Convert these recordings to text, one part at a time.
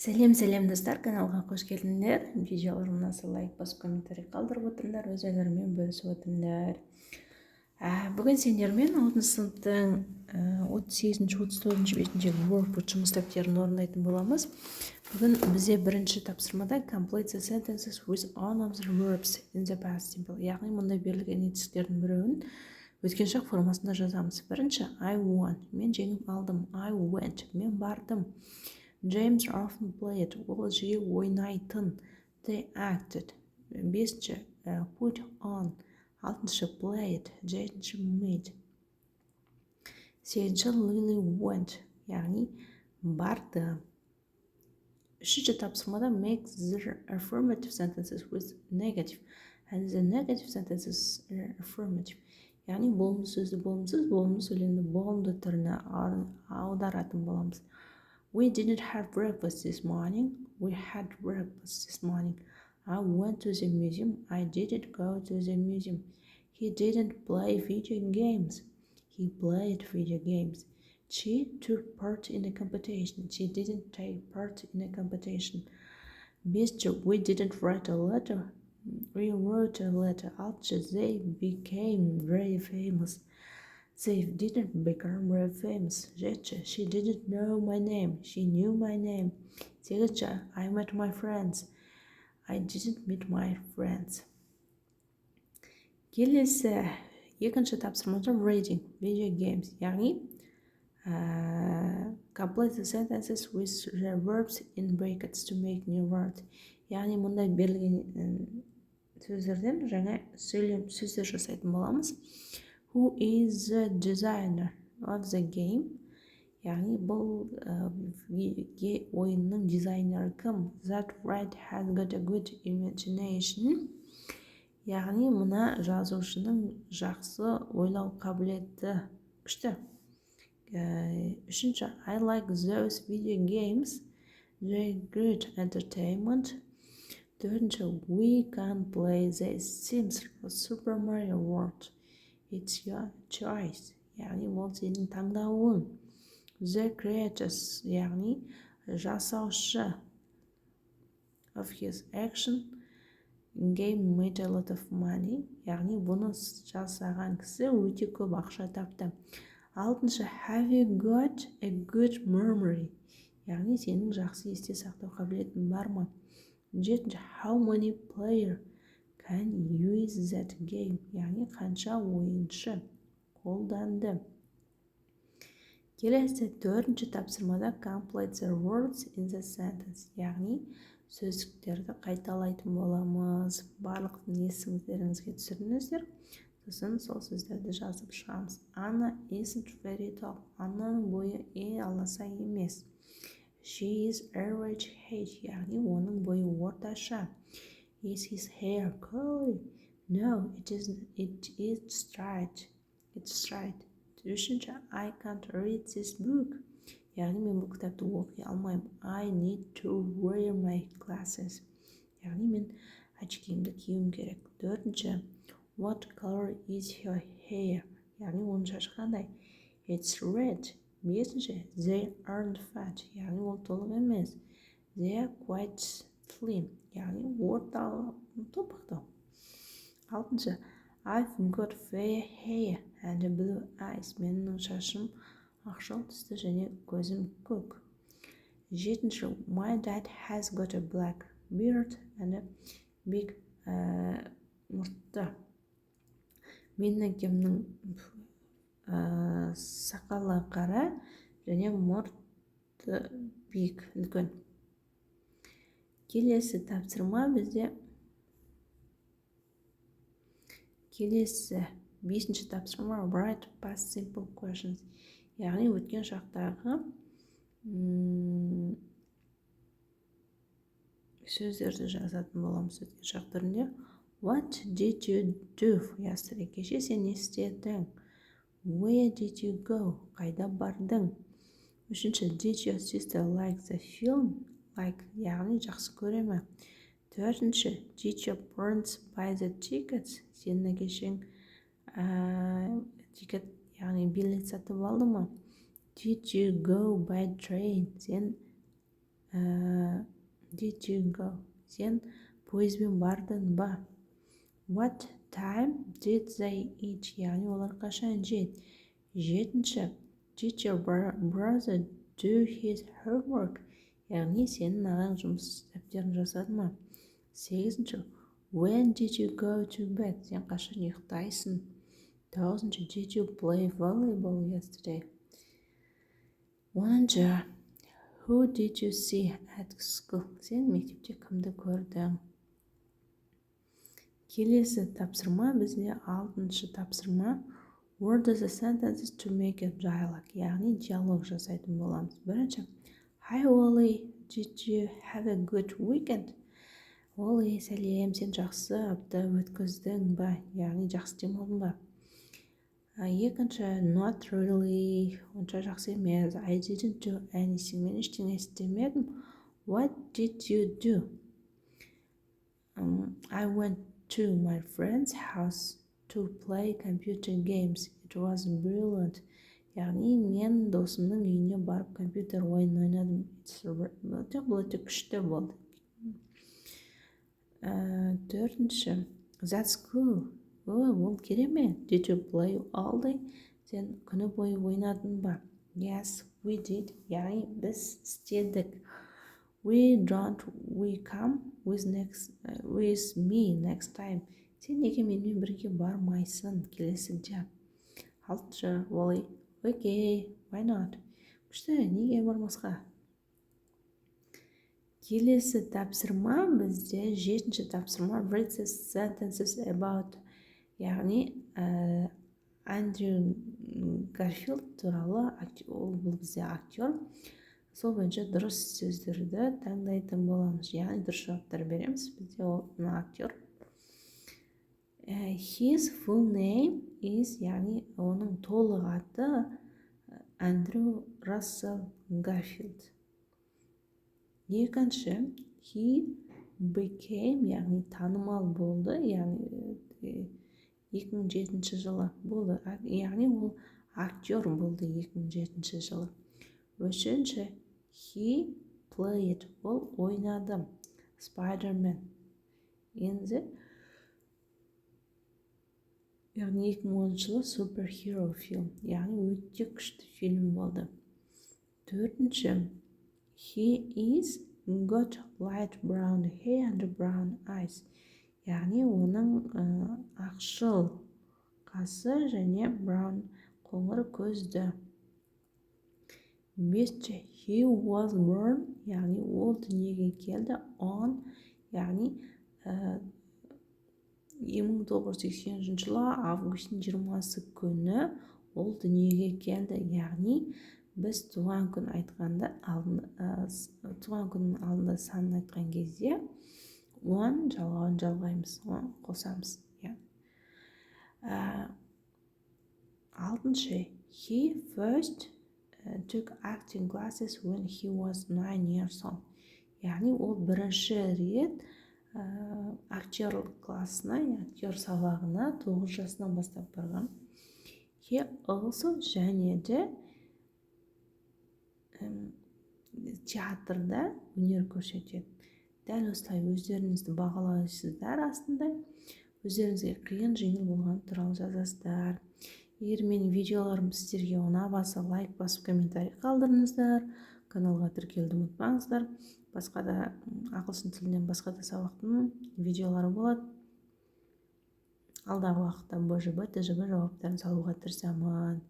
Сәлем достар, каналға қош келдіңдер. Видеоларыма лайк басып комментарий қалдырып отырыңдар, өз ойларымен бөлісіп отырыңдар. Бүгін сендермен 6 сыныптың 38-ші 34-ші бетіндегі workbook жұмыс дәптерін орындайтын боламыз. Бүгін бізде бірінші тапсырмада complete the sentences with one of the verbs in the past simple. Яғни мұнда берілген етістіктердің біреуін өткен шақ формасында жазамыз. Бірінші I won, мен жеңіп алдым. I went, мен бардым. James often played, ол жиі ойнайтын. They acted. Бесінші put on. Алтыншы played. Жетінші made. Сегізінші Lily went, яғни барды. Үшінші тапсырмада make the affirmative sentences with negative. And the negative sentences are affirmative. Яғни болымды сөзді болымсыз, болымды сөйлемді болымды түріне аударатын боламыз. We didn't have breakfast this morning. We had breakfast this morning. I went to the museum. I didn't go to the museum. He didn't play video games. He played video games. She took part in a competition. She didn't take part in a competition. We didn't write a letter. We wrote a letter. After they became very famous. They didn't become very famous. She didn't know my name. She knew my name. I met my friends. I didn't meet my friends. Келесі екінші тапсырмада reading, video games, яғни complete the sentences with the verbs in brackets to make new words. Яғни мұнда берілген сөздерден жаңа сөздер жасайтын боламыз. Who is the designer of the game? Яғни бұл ойынның дизайнері кім? That right has got a good imagination. Яғни мұна жазушының жақсы ойлау қабілеті күшті. Үшінші, I like those video games. They're great entertainment. Төртінші, we can play the Sims for Super Mario World. It's your choice. Яғни ол сенің таңдауың. The creators, яғни жасаушы of his action game made a lot of money. Яғни бұны жасаған кісі өте көп ақша тапты. Алтыншы, have you got a good memory? Яғни сенің жақсы есте сақтау қабілетің бар ма? Жетінші, how many players can use that game? Яғни қанша ойыншы қолданды. Келесі төртінші тапсырмада complete the words in the sentence. Яғни сөздіктерді қайталайтын боламыз. Барлық есіңіздеріңізге түсіріңіздер. Сосын сол сөздерді жазып шығамыз. Anna isn't very tall. Аннаның бойы аласа емес. She is average height. Яғни оның бойы орташа. Is his hair curly? No, it isn't. It is straight. It's straight. Үшінші, I can't read this book. Яғни мен бұл кітапты оқи алмаймын. I need to wear my glasses. Яғни мен очкимді киюім керек. Төртінші, what color is your hair? Яғни оның шашы қандай? It's red. Бесінші, they aren't fat. Яғни ол толық емес. They are quite slim. Яғни орталық топықтау. Алтыншы, I've got fair hair and blue eyes. Менің шашым ақшыл түсті және көзім көк. Жетінші, my dad has got a black beard and a big мұртты. Менің әкемнің сақалы қара және мұрты биік, үлкен. Келесі тапсырма бізде бесінші тапсырма write past simple questions. Яғни өткен шақтағы сөздерді жазатын боламыз. Өткен шақ түрінде what did you do yesterday? Кеше сен не істедің? Where did you go? Қайда бардың? Үшінші, did your sister like the film? Like, яғни жақсы көре ме? Төртінші, did your parents buy the tickets? Сенің әкешең тикет, яғни билет сатып алды ма? Did you go by train? Сен Did you go? Сен пойызбен бардың ба? What time did they eat? Яғни олар қашан жеді? 7. Did your brother do his homework? Яғни сенің ағаң жұмыс дәптерін жасады ма? 8. When did you go to bed? Сен қашан ұйықтайсың? 9. Did you play volleyball yesterday? 10. Who did you see at school? Сен мектепте кімді көрдің? Келесі тапсырма бізде 6. тапсырма. Word the sentences to make a dialogue. Яғни диалог жасайтын боламыз. 1. Hi Wally, did you have a good weekend? Wally, сәлем, сен жақсы апта өткіздің ба? Яғни жақсы демалдың ба? 2. Not really, онша жақсы емес. I didn't do anything. Мен ештеңе істемедім. What did you do? I went to my friend's house to play computer games. It was brilliant. Яғни мен досымның үйіне барып компьютер ойын ойнадым. Бұл өте күшті болды. 4. That's cool. Ол керемет. Did you play all day? Сен күні бойы ойнадың ба? Yes, we did. Яғни біз істедік. We come with me next time. Сен неге менімен бірге бармайсың келесіде? 6. Wally, okay, why not? Күшті, неге бармасқа? Келесі тапсырма бізде 7. тапсырма. Read the sentences about. Яғни Андрю Гарфилд туралы, ол бізде актер. Сол бойынша дұрыс сөздерді таңдайтын боламыз. Яғни дұрыс жауаптар береміз. Бізде ол актер. His full name is, яғни оның толық аты Андрю Рассел Гарфилд. 2. He became, яғни танымал болды, яғни 2007 жылы болды. Яғни ол актер болды 2007 жылы. 3. He played, ол ойнады. Spider-Man. Енді яғни 2010 жылы Superhero film. Яғни өте күшті фильм болды. 4. He is got light brown hair and brown eyes. Яғни оның ақшыл қасы және brown қоңыр көзді. 5. He was born, яғни ол дүниеге келді on, яғни 1980 жылы августтың 20 күні ол дүниеге келді. Яғни біз туған күн айтқанда туған күннің алдында санын айтқан кезде он жалғауын жалғаймыз, қосамыз. 6. He first took acting classes when he was 9 years old. Яғни ол бірінші рет актерлік классына, актер сабағына 9 жасынан бастап барған. He also, және де театрда өнер көрсетеді. Дәл осылай өздеріңізді бағалайсыздар астында. Өздеріңізге қиын жеңіл болған туралы жазасыздар. Егер менің видеоларым сіздерге ұнаса, лайк басып комментарий қалдырыңыздар. Каналға тіркелуді ұмытпаңыздар. Басқа да ағылшын тілінен басқа да сабақтың видеолары болады. Алдағы уақытта БЖБ, ТЖБ жауаптарын салуға тырысамын.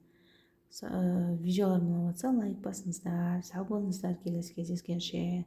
Видеоларым ұнаса, лайк басыңыздар. Сау болыңыздар, келесі кездескенше.